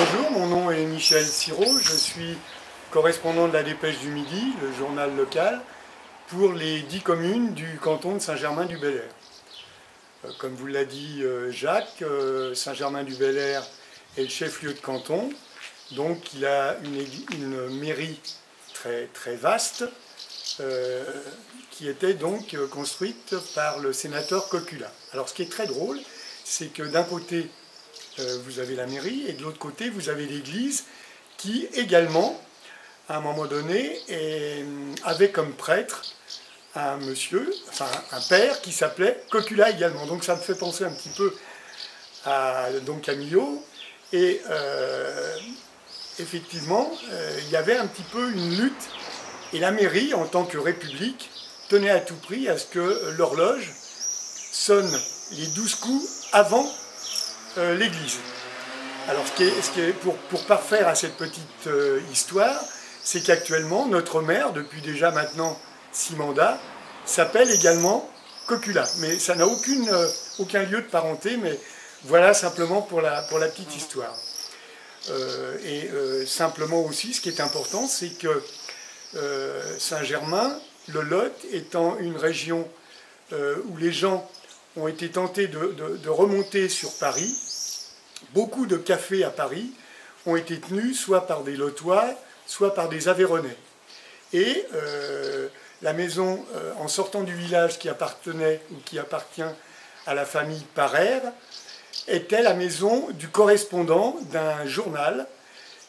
Bonjour, mon nom est Michel Sirot, je suis correspondant de la Dépêche du Midi, le journal local, pour les 10 communes du canton de Saint-Germain-du-Bel-Air. Comme vous l'a dit Jacques, Saint-Germain-du-Bel-Air est le chef-lieu de canton, donc il a une mairie très vaste, qui était donc construite par le sénateur Coquulat. Alors ce qui est très drôle, c'est que d'un côté, vous avez la mairie, et de l'autre côté, vous avez l'église qui également, à un moment donné, avait comme prêtre un monsieur, enfin un père qui s'appelait Coquulat également. Donc ça me fait penser un petit peu à Camillo. Et effectivement, il y avait un petit peu une lutte. Et la mairie, en tant que république, tenait à tout prix à ce que l'horloge sonne les 12 coups avant l'église. Alors, pour parfaire à cette petite histoire, c'est qu'actuellement, notre maire, depuis déjà maintenant 6 mandats, s'appelle également Coquulat. Mais ça n'a aucun lieu de parenté, mais voilà simplement pour la petite histoire. Simplement aussi, ce qui est important, c'est que Saint-Germain, le Lot, étant une région où les gens ont été tentés de remonter sur Paris, beaucoup de cafés à Paris ont été tenus soit par des Lotois, soit par des Aveyronnais. Et la maison, en sortant du village qui appartenait ou qui appartient à la famille Parère, était la maison du correspondant d'un journal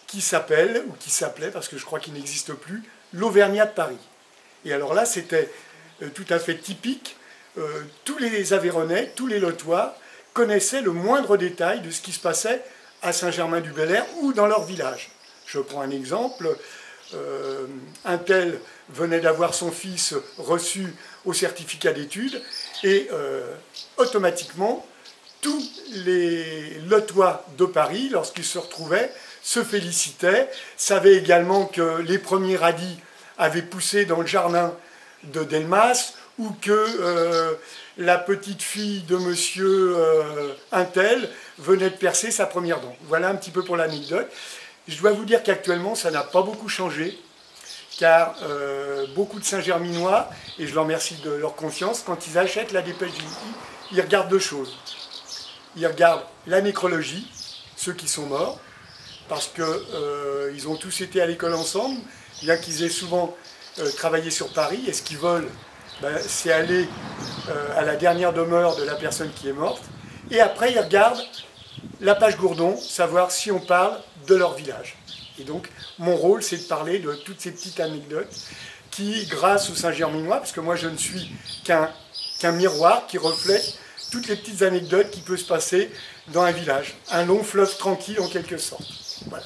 qui s'appelle, ou qui s'appelait, parce que je crois qu'il n'existe plus, l'Auvergnat de Paris. Et alors là, c'était tout à fait typique. Tous les Aveyronnais, tous les Lotois connaissaient le moindre détail de ce qui se passait à Saint-Germain-du-Bel-Air ou dans leur village. Je prends un exemple. Un tel venait d'avoir son fils reçu au certificat d'études et automatiquement, tous les Lotois de Paris, lorsqu'ils se retrouvaient, se félicitaient, savaient également que les premiers radis avaient poussé dans le jardin de Delmas, ou que la petite fille de monsieur Untel venait de percer sa première dent. Voilà un petit peu pour l'anecdote. Je dois vous dire qu'actuellement, ça n'a pas beaucoup changé, car beaucoup de Saint-Germinois, et je leur remercie de leur confiance, quand ils achètent la Dépêche du Midi, ils regardent deux choses. Ils regardent la nécrologie, ceux qui sont morts, parce qu'ils ont tous été à l'école ensemble, bien qu'ils aient souvent travaillé sur Paris, et ce qu'ils veulent, c'est aller à la dernière demeure de la personne qui est morte. Et après, ils regardent la page Gourdon, savoir si on parle de leur village. Et donc, mon rôle, c'est de parler de toutes ces petites anecdotes qui, grâce aux Saint-Germinois, parce que moi, je ne suis qu'un miroir qui reflète toutes les petites anecdotes qui peuvent se passer dans un village. Un long fleuve tranquille, en quelque sorte. Voilà.